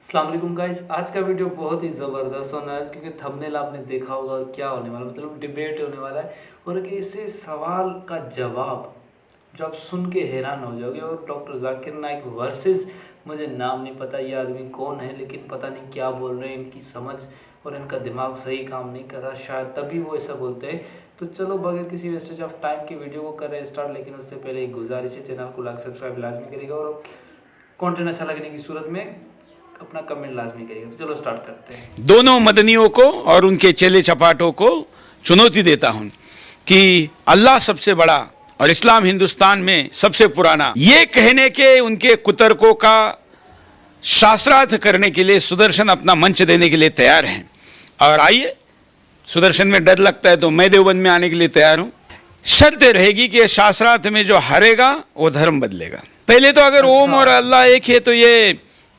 अस्सलाम वालेकुम गाइस, आज का वीडियो बहुत ही ज़बरदस्त होना है क्योंकि थंबनेल आपने देखा होगा क्या होने वाला, मतलब डिबेट होने वाला है और कि इसे सवाल का जवाब जो आप सुन के हैरान हो जाओगे। और डॉक्टर जाकिर नाइक वर्सेस, मुझे नाम नहीं पता ये आदमी कौन है, लेकिन पता नहीं क्या बोल रहे हैं, इनकी समझ और इनका दिमाग सही काम नहीं कर रहा, शायद तभी वो ऐसा बोलते हैं। तो चलो बगैर किसी वेस्टेज ऑफ टाइम के वीडियो को करें स्टार्ट, लेकिन उससे पहले एक गुजारिश है, चैनल को लाइक सब्सक्राइब लाजमी करेगा और कंटेंट अच्छा लगने की सूरत में अपना कमेंट लाजमी करिएगा। तो चलो स्टार्ट करते हैं। दोनों मदनियों को और उनके चेले चपाटों को चुनौती देता हूं कि अल्लाह सबसे बड़ा और इस्लाम हिंदुस्तान में सबसे पुराना, ये कहने के उनके कुतर्कों का शास्त्रार्थ करने के लिए सुदर्शन अपना मंच देने के लिए तैयार हैं। और आइए, सुदर्शन में डर लगता है तो मैं देवबंद में आने के लिए तैयार हूं। शर्त रहेगी कि शास्त्रार्थ में जो हारेगा वो धर्म बदलेगा। पहले तो अगर ओम और अल्लाह एक है तो ये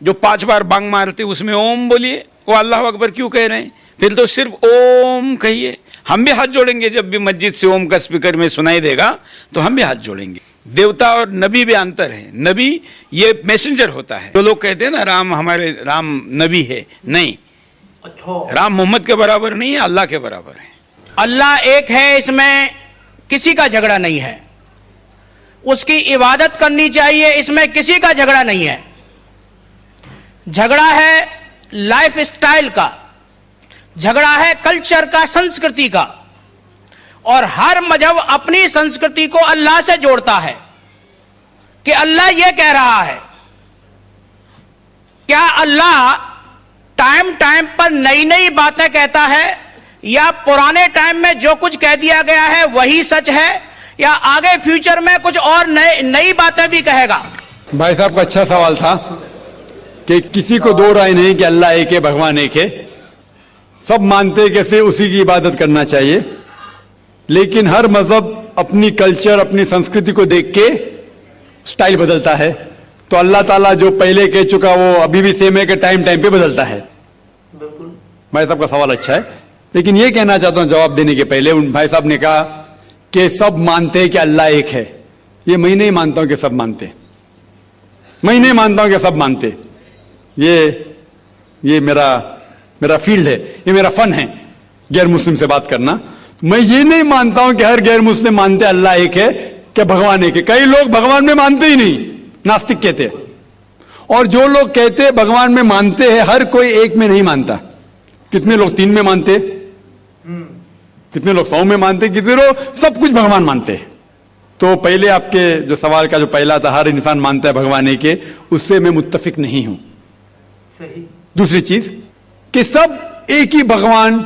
जो 5 बार बांग मारते उसमें ओम बोलिए, वो अल्लाह अकबर क्यों कह रहे हैं? फिर तो सिर्फ ओम कहिए। हम भी हाथ जोड़ेंगे जब भी मस्जिद से ओम का स्पीकर में सुनाई देगा तो हम भी हाथ जोड़ेंगे। देवता और नबी में अंतर है। नबी ये मैसेंजर होता है। जो लोग कहते हैं ना राम हमारे राम नबी है, नहीं, राम मोहम्मद के बराबर नहीं है, अल्लाह के बराबर है। अल्लाह एक है, इसमें किसी का झगड़ा नहीं है। उसकी इबादत करनी चाहिए, इसमें किसी का झगड़ा नहीं है। झगड़ा है लाइफ स्टाइल का, झगड़ा है कल्चर का, संस्कृति का। और हर मजहब अपनी संस्कृति को अल्लाह से जोड़ता है कि अल्लाह यह कह रहा है। क्या अल्लाह टाइम टाइम पर नई नई बातें कहता है, या पुराने टाइम में जो कुछ कह दिया गया है वही सच है, या आगे फ्यूचर में कुछ और नई बातें भी कहेगा? भाई साहब का अच्छा सवाल था कि किसी को दो राय नहीं कि अल्लाह एक है, भगवान एक है। सब मानते कैसे उसी की इबादत करना चाहिए, लेकिन हर मजहब अपनी कल्चर अपनी संस्कृति को देख के स्टाइल बदलता है। तो अल्लाह ताला जो पहले कह चुका वो अभी भी सेम है कि टाइम टाइम पे बदलता है। बिल्कुल भाई साहब का सवाल अच्छा है, लेकिन ये कहना चाहता हूं जवाब देने के पहले, उन भाई साहब ने कहा कि सब मानते हैं कि अल्लाह एक है। ये मैं नहीं मानता हूं कि सब मानते, मैं नहीं मानता हूं कि सब मानते। ये मेरा फील्ड है, ये मेरा फन है गैर मुस्लिम से बात करना। मैं ये नहीं मानता हूं कि हर गैर मुस्लिम मानते अल्लाह एक है, कि भगवान एक है। कई लोग भगवान में मानते ही नहीं, नास्तिक कहते हैं। और जो लोग कहते हैं भगवान में मानते हैं, हर कोई एक में नहीं मानता। कितने लोग 3 में मानते, कितने लोग 100 में मानते, कितने लोग सब कुछ भगवान मानते हैं। तो पहले आपके जो सवाल का जो पहला था, हर इंसान मानता है भगवान एक है, उससे मैं मुत्तफिक नहीं हूं। सही। दूसरी चीज कि सब एक ही भगवान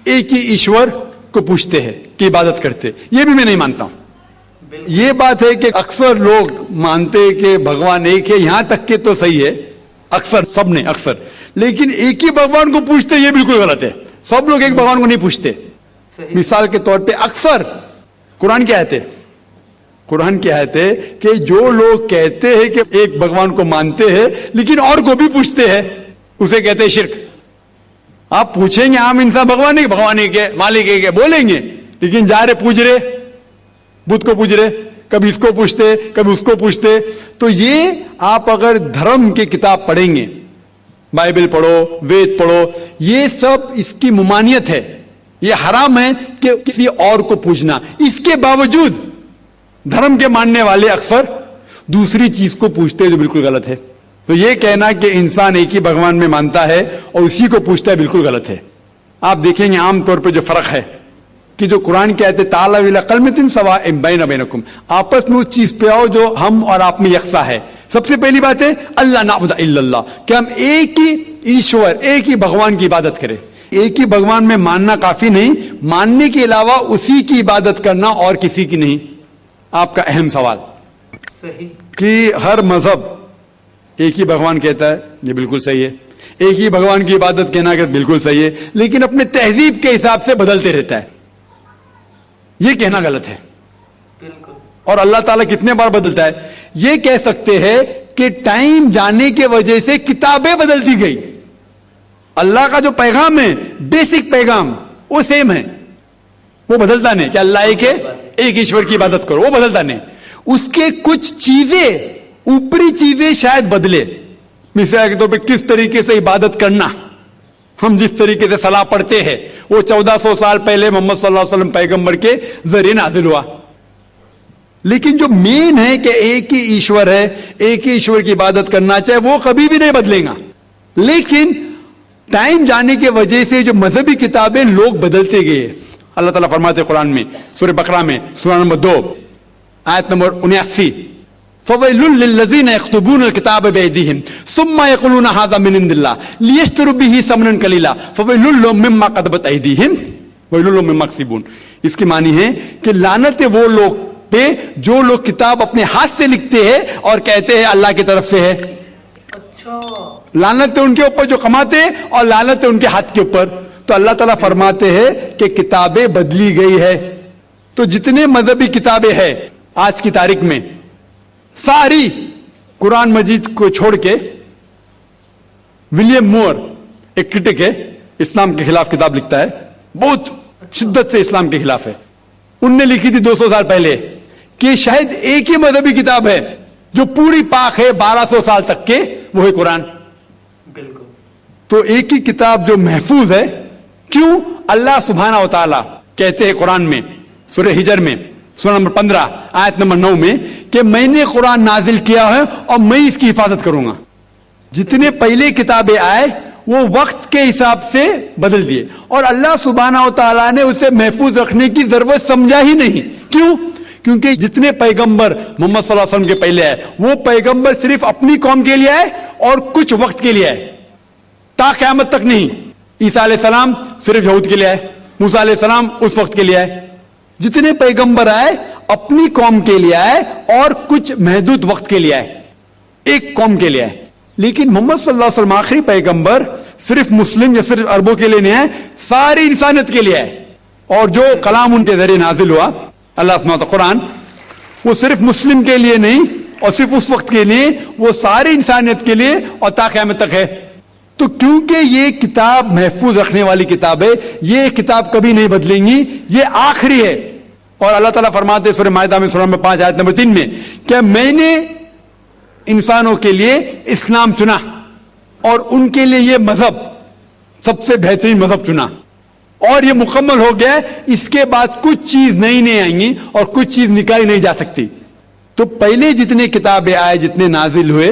एक ही ईश्वर को पूछते हैं कि इबादत करते, ये भी मैं नहीं मानता हूं। ये बात है कि अक्सर लोग मानते हैं कि भगवान एक है, यहां तक के तो सही है, अक्सर, सब ने अक्सर, लेकिन एक ही भगवान को पूछते ये बिल्कुल गलत है। सब लोग एक भगवान को नहीं पूछते। मिसाल के तौर पे अक्सर कुरान की आयत है, कुरान की आयत है कि जो लोग कहते हैं कि एक भगवान को मानते हैं लेकिन और को भी पूछते हैं, उसे कहते हैं शिर्क। आप पूछेंगे आम इंसान भगवान एक है, मालिक एक है बोलेंगे, लेकिन जा रहे पूछ रहे, बुद्ध को पूछ रहे, कभी इसको पूछते कभी उसको पूछते। तो ये आप अगर धर्म की किताब पढ़ेंगे, बाइबल पढ़ो, वेद पढ़ो, ये सब इसकी मुमानियत है। ये हराम है कि किसी और को पूछना। इसके बावजूद धर्म के मानने वाले अक्सर दूसरी चीज को पूछते हैं जो बिल्कुल गलत है। तो ये कहना कि इंसान एक ही भगवान में मानता है और उसी को पूछता है, बिल्कुल गलत है। आप देखेंगे आमतौर पे जो फर्क है कि जो कुरान कहते हैं ताला विला कलमतिन सवाइम बैना बैनकुम, आपस में उस चीज पे आओ जो हम और आप में यकसा है। सबसे पहली बात है अल्लाह नाबुदा इल्लल्लाह, कि हम एक ही ईश्वर एक ही भगवान की इबादत करें। एक ही भगवान में मानना काफी नहीं, मानने के अलावा उसी की इबादत करना और किसी की नहीं। आपका अहम सवाल सही कि हर मजहब एक ही भगवान कहता है, ये बिल्कुल सही है। एक ही भगवान की इबादत कहना कि बिल्कुल सही है, लेकिन अपने तहजीब के हिसाब से बदलते रहता है, ये कहना गलत है। बिल्कुल। और अल्लाह ताला कितने बार बदलता है? ये कह सकते हैं कि टाइम जाने के वजह से किताबें बदलती गई। अल्लाह का जो पैगाम है, बेसिक पैगाम, वो सेम है, वो बदलता नहीं कि अल्लाह एक है, एक ईश्वर की इबादत करो, वो बदलता नहीं। उसके कुछ चीजें, ऊपरी चीजें शायद बदले, मिसाल के तौर पे किस तरीके से इबादत करना, हम जिस तरीके से सलाह पढ़ते हैं वो 1400 साल पहले मोहम्मद सल्लल्लाहु अलैहि वसल्लम पैगंबर के जरिए नाजिल हुआ। लेकिन जो मेन है कि एक ही ईश्वर है, एक ही ईश्वर की इबादत करना चाहिए, वो कभी भी नहीं बदलेगा। लेकिन टाइम जाने की वजह से जो मजहबी किताबें लोग बदलते गए। अल्लाह ताला फरमाते कुरान में सूरह बकरा में सूरह नंबर 2 आयत नंबर 79, फवैलुल लिल्लज़ीना यक्तुबूनल किताब बिअयदीहिम सुम्मा यक़ूलूना हाज़ा मिन इंदिल्लाह लियश्तरू बिही समनन कलीला फवैलुल लहुम मिम्मा क़दबत अयदीहिम वैलुल लहुम मिम्मा यक्सिबून। इसकी मानी है कि लानत है वो लोग पे जो लोग किताब अपने हाथ से लिखते हैं और कहते हैं अल्लाह की तरफ से है। अच्छा, लानत है उनके ऊपर जो कमाते हैं और लानत है उनके हाथ के ऊपर। तो अल्लाह ताला फरमाते हैं कि किताबें बदली गई है। तो जितने मजहबी किताबें हैं आज की तारीख में सारी कुरान मजीद को छोड़ के, विलियम मोर एक क्रिटिक है, इस्लाम के खिलाफ किताब लिखता है, बहुत शिद्दत से इस्लाम के खिलाफ है, उनने लिखी थी 200 साल पहले कि शायद एक ही मजहबी किताब है जो पूरी पाक है 1200 साल तक के, वो है कुरान। बिल्कुल। तो एक ही किताब जो महफूज है, क्यों? अल्लाह सुब्हानहू व तआला कहते हैं कुरान में सूरह हिजर में सूरह नंबर 15 आयत नंबर 9 में कि मैंने कुरान नाजिल किया है और मैं इसकी हिफाजत करूंगा। जितने पहले किताबें आए वो वक्त के हिसाब से बदल दिए और अल्लाह सुब्हानहू व तआला ने उसे महफूज रखने की जरूरत समझा ही नहीं। क्यों? क्योंकि जितने पैगंबर मोहम्मद सल्लल्लाहु अलैहि वसल्लम के पहले आए वो पैगंबर सिर्फ अपनी कौम के लिए आए और कुछ वक्त के लिए आए, ता क़यामत तक नहीं। ईसा अलैहिस्सलाम सिर्फ यहूद के लिए आए, मूसा अलैहिस्सलाम उस वक्त के लिए आए। जितने पैगंबर आए अपनी कौम के लिए आए और कुछ महदूद वक्त के लिए आए, एक कौम के लिए आए। लेकिन मोहम्मद सल्लल्लाहु अलैहि वसल्लम आखिरी पैगंबर सिर्फ मुस्लिम या सिर्फ अरबों के लिए नहीं आए, सारी इंसानियत के लिए आए। और जो कलाम उनके जरिए नाजिल हुआ अल्लाह सुब्हानहू व तआला कुरान, वो सिर्फ मुस्लिम के लिए नहीं और सिर्फ उस वक्त के लिए, वो सारी इंसानियत के लिए और ता क़यामत तक है। तो क्योंकि ये किताब महफूज रखने वाली किताब है, ये किताब कभी नहीं बदलेंगी, ये आखिरी है। और अल्लाह ताला फरमाते सूरह माइदा में सूरह नंबर 5 आयत नंबर 3 में कि मैंने इंसानों के लिए इस्लाम चुना और उनके लिए ये मजहब सबसे बेहतरीन मजहब चुना और ये मुकम्मल हो गया। इसके बाद कुछ चीज नई नहीं आएंगी और कुछ चीज निकाली नहीं जा सकती। तो पहले जितने किताबें आए, जितने नाजिल हुए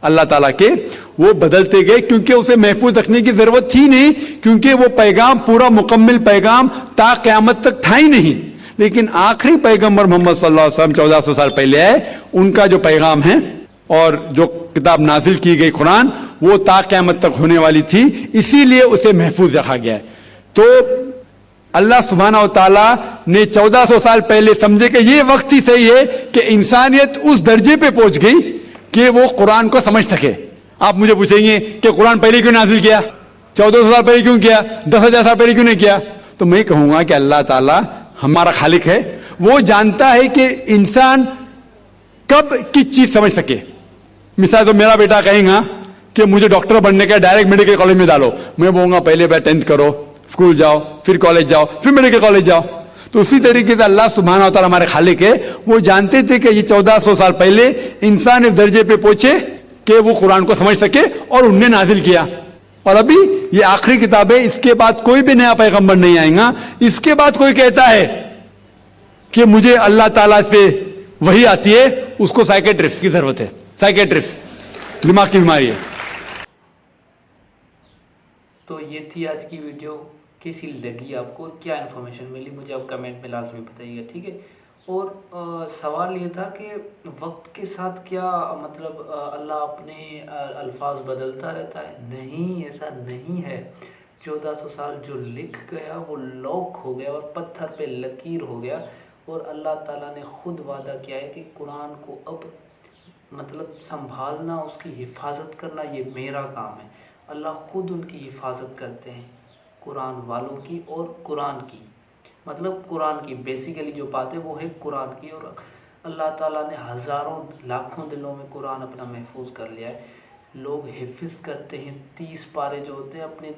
अल्लाह ताला के, वो बदलते गए क्योंकि उसे महफूज रखने की जरूरत थी नहीं, क्योंकि वो पैगाम पूरा मुकम्मल पैगाम ता क़यामत तक था ही नहीं। लेकिन आखिरी पैगंबर मोहम्मद सल्लल्लाहु अलैहि वसल्लम 1400 साल पहले आए, उनका जो पैगाम है और जो किताब नाजिल की गई कुरान, वो ता क़यामत तक होने वाली थी, इसीलिए उसे महफूज रखा गया है। तो अल्लाह सुब्हानहू व तआला ने 1400 साल पहले समझे कि ये वक्त ही सही है कि इंसानियत उस दर्जे पे पहुंच गई कि वो कुरान को समझ सके। आप मुझे पूछेंगे कि कुरान पहले क्यों नाजिल किया, 1400 साल पहले क्यों किया, 10,000 साल पहले क्यों नहीं किया? तो मैं कहूंगा कि अल्लाह ताला हमारा खालिक है, वो जानता है कि इंसान कब किस चीज समझ सके। मिसाल तो मेरा बेटा कहेगा कि मुझे डॉक्टर बनने का, डायरेक्ट मेडिकल कॉलेज में डालो, मैं बोलूंगा पहले 10th करो, स्कूल जाओ, फिर कॉलेज जाओ, फिर मेडिकल कॉलेज जाओ। तो उसी तरीके से अल्लाह सुब्हानहू व तआला हमारे खालिक है, वो जानते थे कि ये 1400 साल पहले इंसान इस दर्जे पे पहुंचे कि वो कुरान को समझ सके और उनने नाजिल किया। और अभी ये आखिरी किताब है, इसके बाद कोई भी नया पैगंबर नहीं आएगा। इसके बाद कोई कहता है कि मुझे अल्लाह ताला से वही आती है, उसको साइकेट्रिस्ट की जरूरत है, साइकेट्रिस्ट, दिमाग की बीमारी है। तो ये थी आज की वीडियो, कैसी लगी आपको, क्या इन्फॉर्मेशन मिली, मुझे आप कमेंट में लाजमी बताइएगा, ठीक है। और सवाल ये था कि वक्त के साथ क्या मतलब अल्लाह अपने अल्फाज बदलता रहता है? नहीं, ऐसा नहीं है। 1400 साल जो लिख गया वो लॉक हो गया और पत्थर पे लकीर हो गया। और अल्लाह ताला ने खुद वादा किया है कि कुरान को अब मतलब संभालना, उसकी हिफाजत करना, ये मेरा काम है। अल्लाह खुद उनकी हिफाजत करते हैं, कुरान वालों की और कुरान की, मतलब कुरान की बेसिकली जो बात है वो है कुरान की। और अल्लाह ताला ने हज़ारों लाखों दिलों में कुरान अपना महफूज कर लिया है। लोग हिफ्ज़ करते हैं, 30 पारे जो होते हैं अपने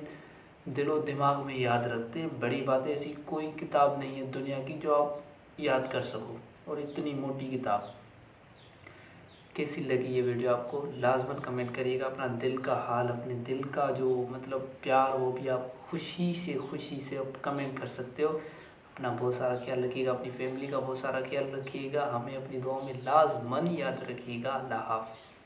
दिलो दिमाग में याद रखते हैं। बड़ी बात है, ऐसी कोई किताब नहीं है दुनिया की जो आप याद कर सको, और इतनी मोटी किताब कैसी लगी ये वीडियो आपको लाजमन कमेंट करिएगा। अपना दिल का हाल, अपने दिल का जो मतलब प्यार, वो भी आप खुशी से आप कमेंट कर सकते हो। अपना बहुत सारा ख्याल रखिएगा, अपनी फैमिली का बहुत सारा ख्याल रखिएगा, हमें अपनी दुआओं में लाजमन याद रखिएगा। अल्लाह हाफ़िज़।